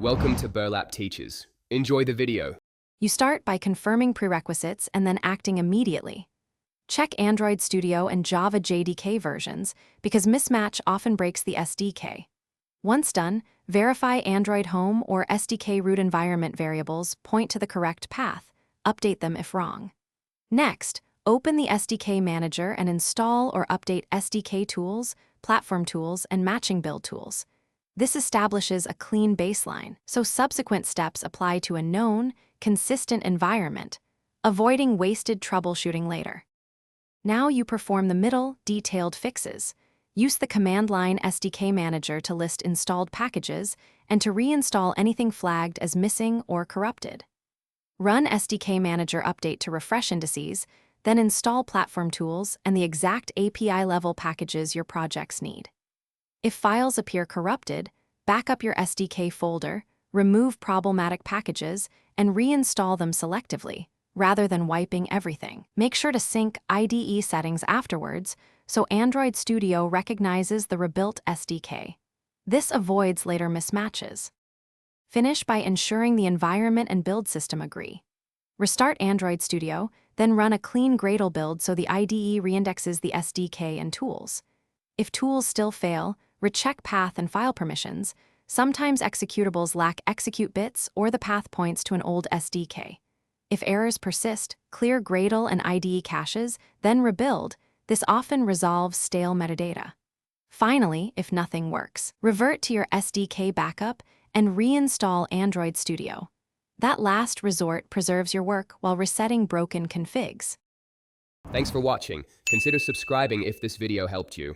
Welcome to Burlap Teachers. Enjoy the video. You start by confirming prerequisites and then acting immediately. Check Android Studio and Java JDK versions because mismatch often breaks the SDK. Once done, verify Android Home or SDK root environment variables point to the correct path. Update them if wrong. Next, open the SDK Manager and install or update SDK tools, platform tools, and matching build tools. This establishes a clean baseline, so subsequent steps apply to a known, consistent environment, avoiding wasted troubleshooting later. Now you perform the middle, detailed fixes. Use the command line SDK Manager to list installed packages and to reinstall anything flagged as missing or corrupted. Run SDK Manager update to refresh indices, then install platform tools and the exact API-level packages your projects need. If files appear corrupted, back up your SDK folder, remove problematic packages, and reinstall them selectively, rather than wiping everything. Make sure to sync IDE settings afterwards so Android Studio recognizes the rebuilt SDK. This avoids later mismatches. Finish by ensuring the environment and build system agree. Restart Android Studio, then run a clean Gradle build so the IDE reindexes the SDK and tools. If tools still fail, recheck path and file permissions. Sometimes executables lack execute bits or the path points to an old SDK. If errors persist, clear Gradle and IDE caches, then rebuild. This often resolves stale metadata. Finally, if nothing works, revert to your SDK backup and reinstall Android Studio. That last resort preserves your work while resetting broken configs. Thanks for watching. Consider subscribing if this video helped you.